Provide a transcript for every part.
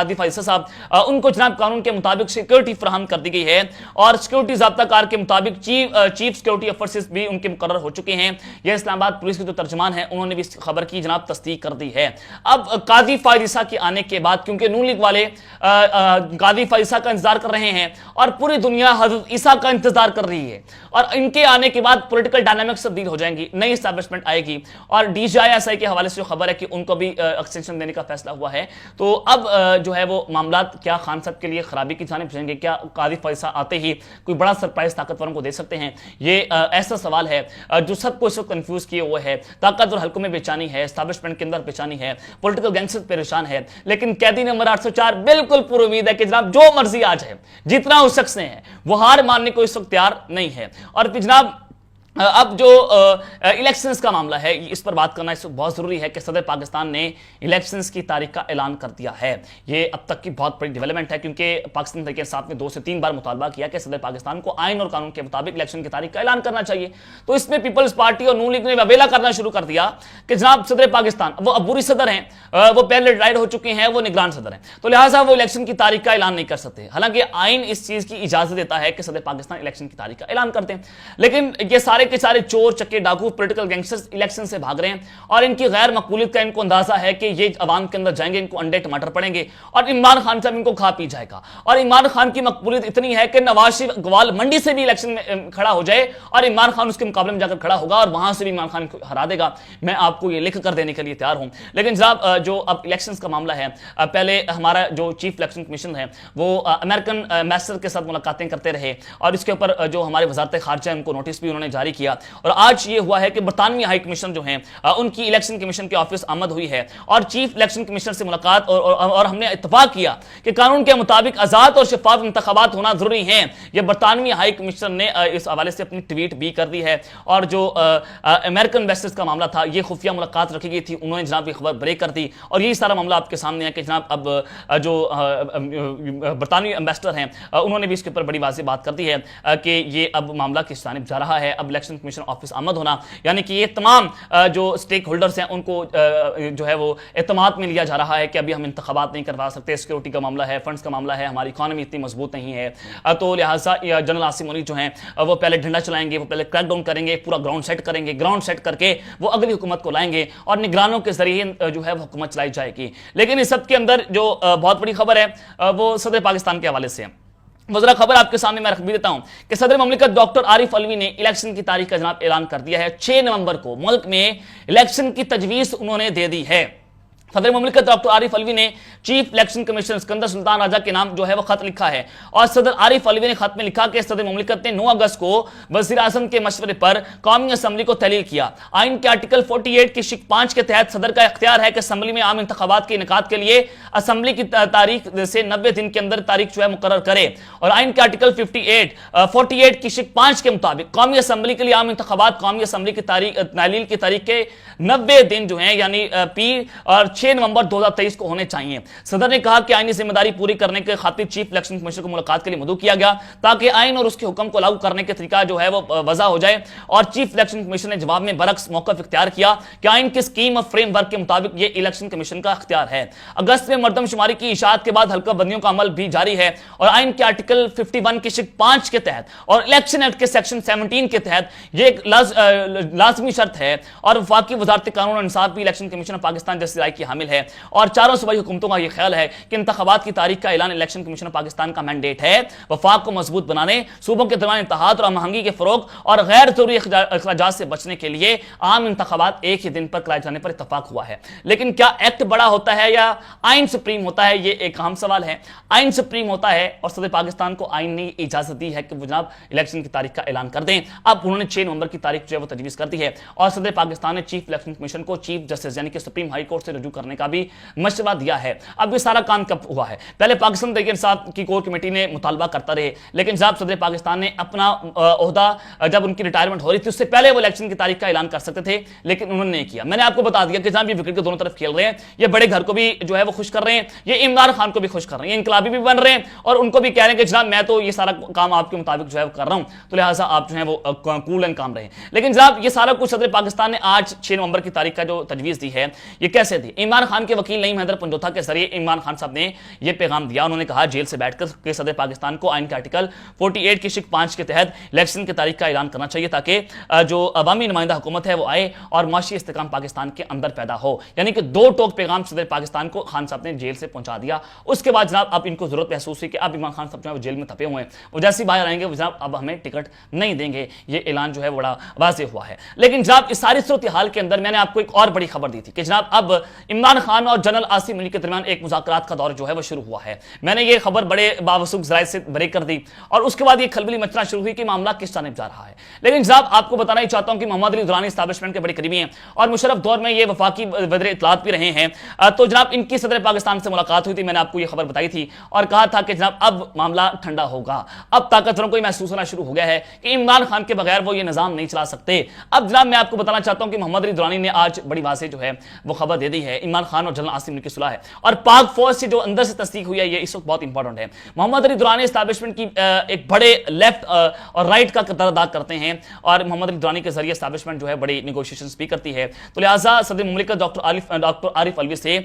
قاضی فائزہ صاحب, ان کو جناب قانون کے مطابق سیکورٹی فراہم کر دی گئی ہے اور سیکورٹی ضابطہ کار کے مطابق چیف سیکورٹی افسرز بھی ان کے مقرر ہو چکے ہیں. یہ اسلام آباد پولیس کے جو ترجمان ہیں انہوں نے بھی اس خبر کی جناب تصدیق کر دی ہے. اب قاضی فائزہ کے آنے کے بعد, کیونکہ نون لیگ والے قاضی فائزہ کا انتظار کر رہے ہیں اور پوری دنیا حضرت عیسیٰ کا انتظار کر رہی ہے, اور ان کے آنے کے بعد پولیٹیکل ڈائنامکس تبدیل ہو جائیں گی, نئی اسٹیبلشمنٹ آئے گی, اور D G I S I کے حوالے سے جو خبر ہے کہ ان کو بھی ایکسٹینشن دینے کا فیصلہ ہوا ہے. تو اب جو ہے وہ معاملات کیا خان صاحب کے لیے خرابی کی جانب جائیں گے, کیا قاضی فائزہ آتے ہی کوئی بڑا سرپرائز طاقتوروں کو دے سکتے ہیں؟ یہ ایسا سوال ہے جو سب کو اس وقت کنفیوز کیے ہوئے ہے. طاقتور حلقوں میں بے چینی ہے, اسٹیبلشمنٹ کے اندر بے چینی ہے, پولیٹیکل گینگسٹر پریشان ہے, لیکن قیدی نمبر 804 بالکل پر امید ہے کہ جناب جو مرضی آ جائے, جتنا اس شخص نے ہے وہ ہار ماننے کو اس وقت تیار نہیں ہے. اور پھر جناب اب جو الیکشنز کا معاملہ ہے اس پر بات کرنا اس وقت بہت ضروری ہے کہ صدر پاکستان نے الیکشنز کی تاریخ کا اعلان کر دیا ہے. یہ اب تک کی بہت بڑی ڈیولپمنٹ ہے, کیونکہ پاکستان تحریک انصاف نے 2 سے 3 بار مطالبہ کیا کہ صدر پاکستان کو آئین اور قانون کے مطابق الیکشن کی تاریخ کا اعلان کرنا چاہیے. تو اس میں پیپلز پارٹی اور نون لیگ نے ویلا کرنا شروع کر دیا کہ جناب صدر پاکستان, وہ عبوری صدر ہیں, وہ پہلے ریٹائر ہو چکے ہیں, وہ نگران صدر ہیں, تو لہٰذا وہ الیکشن کی تاریخ کا اعلان نہیں کر سکتے. حالانکہ آئین اس چیز کی اجازت دیتا ہے کہ صدر پاکستان الیکشن کی تاریخ کا اعلان کرتے ہیں, لیکن یہ سارے کے سارے چور چکے ڈاکو پولیٹیکل گینگسٹرز الیکشن سے بھاگ رہے ہیں, اور ان کی غیر مقبولیت کا ان کو اندازہ ہے کہ یہ عوام کے اندر جائیں گے, ان کو انڈے ٹماٹر پڑیں گے اور عمران خان صاحب ان کو کھا پی جائے گا. اور عمران خان کی مقبولیت اتنی ہے کہ نواز شریف گوال منڈی سے بھی الیکشن میں کھڑا ہو جائے اور عمران خان اس کے مقابلے میں جا کر کھڑا ہوگا اور وہاں سے بھی عمران خان کو ہرا دے گا. میں آپ کو یہ لکھ کر دینے کے لیے تیار ہوں. لیکن جناب جو اب الیکشنز کا معاملہ ہے, پہلے ہمارا جو چیف الیکشن کمیشن ہے وہ امریکن ایمبیسڈر کے ساتھ ملاقاتیں کرتے رہے, اور اس کے اوپر جو ہمارے وزارت خارجہ ان کو نوٹس بھی انہوں نے جاری کیا, اور آج یہ ہوا ہے کہ برطانوی ہائی کمیشن جو ہیں ان کی الیکشن کمیشن کے آفس آمد ہوئی ہے اور چیف الیکشن کمیشنر سے ملاقات, اور ہم نے اتفاق کیا کہ قانون کے مطابق آزاد اور شفاف انتخابات ہونا ضروری ہیں. یہ برطانوی ہائی کمیشنر نے اس حوالے سے اپنی ٹویٹ بھی کر دی ہے, اور جو امریکن ایمبیسڈرز کا معاملہ تھا یہ خفیہ ملاقات رکھی گئی تھی, انہوں نے جناب یہ خبر بریک کر دی, اور یہی سارا معاملہ آپ کے سامنے ہے کہ جناب اب جو برطانوی ایمبیسڈر ہیں انہوں نے بھی اس کے اوپر بڑی واضح بات کر دی ہے کہ یہ اب معاملہ کس جانب جا رہا ہے. اب الیکشن کمیشن آفس آمد ہونا یعنی کہ یہ تمام جو سٹیک ہولڈرز ہیں ان کو جو ہے وہ اعتماد میں لیا جا رہا ہے کہ ابھی ہم انتخابات نہیں کروا سکتے, سیکورٹی کا معاملہ ہے, فنڈز کا معاملہ ہے, ہماری اکانومی اتنی مضبوط نہیں ہے, تو لہٰذا جنرل عاصم منیر جو ہیں وہ پہلے ڈنڈا چلائیں گے, وہ پہلے کریک ڈاؤن کریں گے, پورا گراؤنڈ سیٹ کریں گے, گراؤنڈ سیٹ کر کے وہ اگلی حکومت کو لائیں گے اور نگرانوں کے ذریعے جو ہے وہ حکومت چلائی جائے گی. لیکن اس سب کے اندر جو بہت بڑی خبر ہے وہ صدر پاکستان کے حوالے سے ہے. وزرا خبر آپ کے سامنے میں رکھ بھی دیتا ہوں کہ صدر مملکت ڈاکٹر عارف علوی نے الیکشن کی تاریخ کا جناب اعلان کر دیا ہے. 6 نومبر کو ملک میں الیکشن کی تجویز انہوں نے دے دی ہے. صدر مملکت ڈاکٹر عارف علوی نے چیف الیکشن کمیشنر اسکندر سلطان راجہ کے نام جو ہے وہ خط لکھا ہے, اور صدر عارف علوی نے خط میں لکھا کہ صدر مملکت نے 9 اگست کو وزیر اعظم کے مشورے پر قومی اسمبلی کو تحلیل کیا. آئین کے آرٹیکل 48 کی شق 5 کے تحت صدر کا اختیار ہے کہ اسمبلی میں عام انتخابات کے انعقاد کے لیے اسمبلی کی تاریخ سے 90 دن کے اندر تاریخ جو ہے مقرر کرے. اور آئین کے آرٹیکل 48 کی شق 5 کے مطابق قومی اسمبلی کے لیے عام انتخابات قومی اسمبلی کی تحلیل کی تاریخ کے 90 دن جو ہیں یعنی پیر اور 6 نومبر 2023 کو ہونے چاہیے. صدر نے کہا کہ آئینی ذمہ داری پوری کرنے کے خاطر چیف الیکشن کمیشنر کو ملاقات کے لیے مدعو کیا گیا تاکہ آئین اور اس کے حکم کو لاگو کرنے کے طریقہ جو ہے وہ وضع ہو جائے. اور چیف الیکشن کمیشن نے جواب میں برعکس موقف اختیار کیا کہ آئین کی اسکیم اور فریم ورک کے مطابق یہ الیکشن کمیشن کا اختیار ہے. اگست میں مردم شماری کی اشاعت کے بعد حلقہ بندیوں کا عمل بھی جاری ہے, اور آئین کے آرٹیکل 51 کی شق 5 کے تحت اور الیکشن ایکٹ کے سیکشن 17 کے تحت یہ ایک لازمی شرط ہے. اور وفاقی وزارت قانون اور انصاف بھی الیکشن کمیشن آف پاکستان جیسی رائے کی حامل ہے, اور چاروں صوبائی حکومتوں کا یہ خیال ہے کہ انتخابات کی تاریخ کا اعلان الیکشن کمیشن آف پاکستان کا مینڈیٹ ہے. وفاق کو مضبوط بنانے, صوبوں کے درمیان اتحاد اور ہم آہنگی کے فروغ اور غیر ضروری اخراجات سے بچنے کے لیے عام انتخابات ایک ہی دن پر کرائے جانے پر اتفاق ہوا ہے. لیکن کیا ایکٹ بڑا ہوتا ہے یا آئین سپریم ہوتا ہے, یہ ایک اہم سوال ہے. آئین سپریم ہوتا ہے اور صدر پاکستان کو آئین نے اجازت دی ہے کہ وہ جناب الیکشن کی تاریخ کا اعلان کر دیں. اب انہوں نے 6 نومبر کی تاریخ جو ہے وہ تجویز کر دی ہے, اور صدر پاکستان نے چیف الیکشن کمیشن کو چیف جسٹس یعنی کہ سپریم ہائی کورٹ سے رجوع کرنے کا بھی مشورہ دیا ہے. اب یہ سارا کام کب ہوا ہے؟ پہلے پاکستان تحریک انصاف کی کور کمیٹی نے مطالبہ کرتا رہے, لیکن جب صدر پاکستان نے اپنا عہدہ جب ان کی ریٹائرمنٹ ہو رہی تھی اس سے پہلے وہ الیکشن کی تاریخ کا اعلان کر سکتے تھے, لیکن انہوں نے نہیں کیا. میں نے آپ کو بتا دیا کہ جہاں بھی وکٹ کے دونوں طرف کھیل رہے ہیں, یہ بڑے گھر کو بھی جو ہے وہ خوش کر رہے ہیں, یہ عمران خان کو بھی خوش کر رہے ہیں, یہ انقلابی بھی بن رہے ہیں اور ان کو بھی کہہ رہے ہیں کہ جناب میں تو یہ سارا کام آپ کے مطابق جو ہے وہ کر رہا ہوں, تو لہٰذا آپ جو ہے وہ کول اینڈ کام رہے. لیکن جناب یہ سارا کچھ صدر پاکستان نے آج 6 نومبر کی تاریخ کا جو تجویز دی ہے یہ کیسے دی؟ عمران خان کے وکیل نعیم حیدر پنجوتھا کے ذریعے عمران خان صاحب نے یہ پیغام دیا. انہوں نے کہا جیل سے بیٹھ کر کہ صدر پاکستان کو آئین کے آرٹیکل 48 کی شق 5 کے تحت الیکشن کی تاریخ کا اعلان کرنا چاہیے تاکہ جو عوامی نمائندہ حکومت ہے وہ آئے اور معاشی استحکام پاکستان کے اندر پیدا ہو. یعنی کہ دو ٹوک پیغام صدر پاکستان کو خان صاحب نے جیل سے پہنچا دیا. اس کے بعد جناب اب ان کو ضرورت محسوس ہوئی کہ اب عمران خان صاحب جو ہے وہ جیل میں تھپے ہوئے ہیں, وہ جیسے باہر آئیں گے وہ جناب اب ہمیں ٹکٹ نہیں دیں گے. یہ اعلان جو ہے بڑا واضح ہوا ہے. لیکن جناب اس ساری صورتحال کے اندر میں نے آپ کو ایک اور بڑی خبر دی تھی کہ جناب اب عمران خان اور جنرل عاصم منی کے درمیان ایک مذاکرات کا دور جو ہے وہ شروع ہوا ہے. میں نے یہ خبر بڑے باوثوق ذرائع سے بریک کر دی اور اس کے بعد یہ کھلبلی مچنا شروع ہوئی کہ معاملہ کس جانب جا رہا ہے. لیکن جناب آپ کو بتانا ہی چاہتا ہوں کہ محمد علی درانی اسٹیبلشمنٹ کے بڑے قریبی ہیں اور مشرف دور میں یہ وفاقی وزیر اطلاعات بھی رہے ہیں. تو جناب ان کی صدر پاکستان سے ملاقات ہوئی تھی, میں نے آپ کو یہ خبر بتائی تھی اور کہا تھا کہ جناب اب معاملہ ٹھنڈا ہوگا. اب طاقتوروں کو یہ محسوس ہونا شروع ہو گیا ہے کہ عمران خان کے بغیر وہ یہ نظام نہیں چلا سکتے. اب جناب میں آپ کو بتانا چاہتا ہوں کہ محمد علی درانی نے آج بڑی واضح جو ہے وہ خبر دے دی ہے. عمران خان اور جنرل عاصم منی کی صلح ہے اور پاک فوج سے جو اندر سے تصدیق ہوئی ہے یہ اس وقت بہت امپورٹنٹ ہے. محمد علی درانی اسٹیبلشمنٹ کی ایک بڑے لیفٹ اور رائٹ کا کردار ادا کرتے ہیں اور محمد علی درانی کے ذریعے اسٹیبلشمنٹ جو ہے بڑی نیگوشیشنز بھی کرتی ہے. تو لہٰذا صدر مملکت ڈاکٹر عارف الوی سے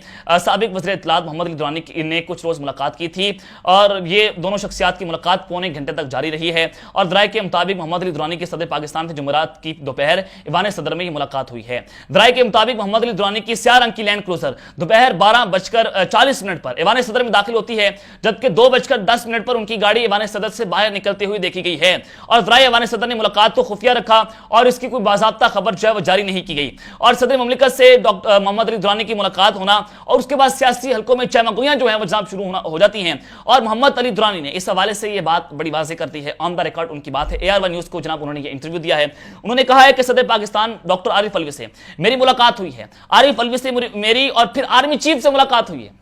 سابق وزیر اطلاعات محمد علی درانی نے کچھ روز ملاقات کی تھی اور یہ دونوں شخصیات کی ملاقات پونے گھنٹے تک جاری رہی ہے. اور ذرائع کے مطابق محمد علی درانی کی صدر پاکستان سے جمعرات کی دوپہر ایوان صدر میں یہ ملاقات ہوئی ہے. ذرائع کے مطابق محمد علی درانی کی سیاہ رنگ کی لینڈ کروزر دوپہر 12:40 پر ایوان صدر میں داخل ہوتی ہے جبکہ 2:10 پر ان کی گاڑی ایوان صدر سے باہر نکلتے ہوئے دیکھی گئی ہے. اور ذرائع ایوان صدر نے ملاقات کو خفیہ رکھا اور اس کی کوئی باضابطہ خبر جو ہے وہ جاری نہیں کی گئی. اور صدر مملکت سے ڈاکٹر محمد علی درانی کی ملاقات ہونا اور اس کے بعد سیاسی حلقوں میں چہمگوئیاں جو ہیں وہ جناب شروع ہو جاتی ہیں. اور محمد علی درانی نے اس حوالے سے یہ بات بڑی واضح کرتی ہے, آن دا ریکارڈ ان کی بات ہے. AR1 نیوز کو جناب انہوں نے یہ انٹرویو دیا ہے. انہوں نے کہا ہے کہ صدر پاکستان ڈاکٹر عارف الوی سے میری ملاقات ہوئی ہے, عارف الوی سے میری اور پھر آرمی چیف سے ملاقات ہوئی ہے.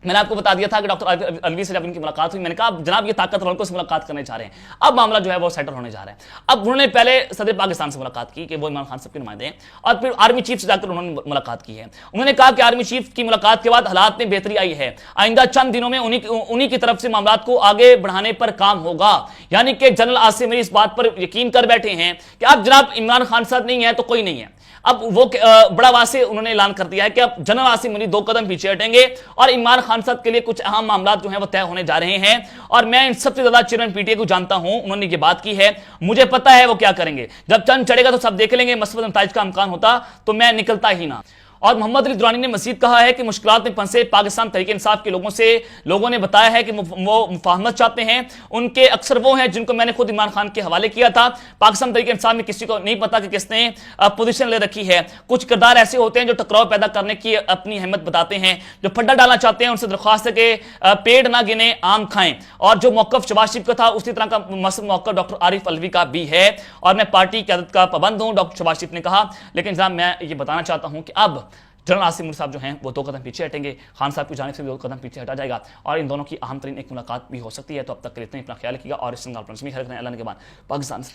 میں نے آپ کو بتا دیا تھا کہ ڈاکٹر الوی سے جب ان کی ملاقات ہوئی میں نے کہا جناب یہ طاقتور حلقوں سے ملاقات کرنے جا رہے ہیں, اب معاملہ جو ہے وہ سیٹل ہونے جا رہا ہے. اب انہوں نے پہلے صدر پاکستان سے ملاقات کی کہ وہ عمران خان صاحب کے نمائندے ہیں اور پھر آرمی چیف سے جا کر انہوں نے ملاقات کی ہے. انہوں نے کہا کہ آرمی چیف کی ملاقات کے بعد حالات میں بہتری آئی ہے, آئندہ چند دنوں میں انہی کی طرف سے معاملات کو آگے بڑھانے پر کام ہوگا. یعنی کہ جنرل عاصم منی اس بات پر یقین کر بیٹھے ہیں کہ اب جناب عمران خان صاحب نہیں ہے تو کوئی نہیں ہے. اب وہ بڑا واضح انہوں نے اعلان کر دیا ہے کہ اب جنرل عاصم منی 2 قدم پیچھے ہٹیں گے اور عمران خان صاحب کے لیے کچھ اہم معاملات جو ہیں وہ طے ہونے جا رہے ہیں. اور میں ان سب سے زیادہ چیئرمین PTI کو جانتا ہوں, انہوں نے یہ بات کی ہے, مجھے پتا ہے وہ کیا کریں گے, جب چند چڑھے گا تو سب دیکھ لیں گے, مثبت نتائج کا امکان ہوتا تو میں نکلتا ہی نہ. اور محمد علی درانی نے مزید کہا ہے کہ مشکلات میں پھنسے پاکستان تحریک انصاف کے لوگوں نے بتایا ہے کہ وہ مفاہمت چاہتے ہیں. ان کے اکثر وہ ہیں جن کو میں نے خود عمران خان کے حوالے کیا تھا. پاکستان تحریک انصاف میں کسی کو نہیں پتا کہ کس نے پوزیشن لے رکھی ہے. کچھ کردار ایسے ہوتے ہیں جو ٹکراؤ پیدا کرنے کی اپنی ہمت بتاتے ہیں, جو پھڈا ڈالنا چاہتے ہیں. ان سے درخواست ہے کہ پیڑ نہ گنے آم کھائیں. اور جو موقف شہباز شریف کا تھا اسی طرح کا موقف ڈاکٹر عارف الوی کا بھی ہے اور میں پارٹی قیادت کا پابند ہوں, ڈاکٹر شہباز شریف نے کہا. لیکن جناب میں یہ بتانا چاہتا ہوں کہ اب جنرل عاصم منی صاحب جو ہیں وہ 2 قدم پیچھے ہٹیں گے, خان صاحب کی جانب سے 2 قدم پیچھے ہٹا جائے گا اور ان دونوں کی اہم ترین ایک ملاقات بھی ہو سکتی ہے. تو اب تک کے لیے اتنا ہی, اپنا خیال رکھیے گا اور اس سنگال پرنس میں خیر کریں. اللہ نے کے بعد پاکستان سے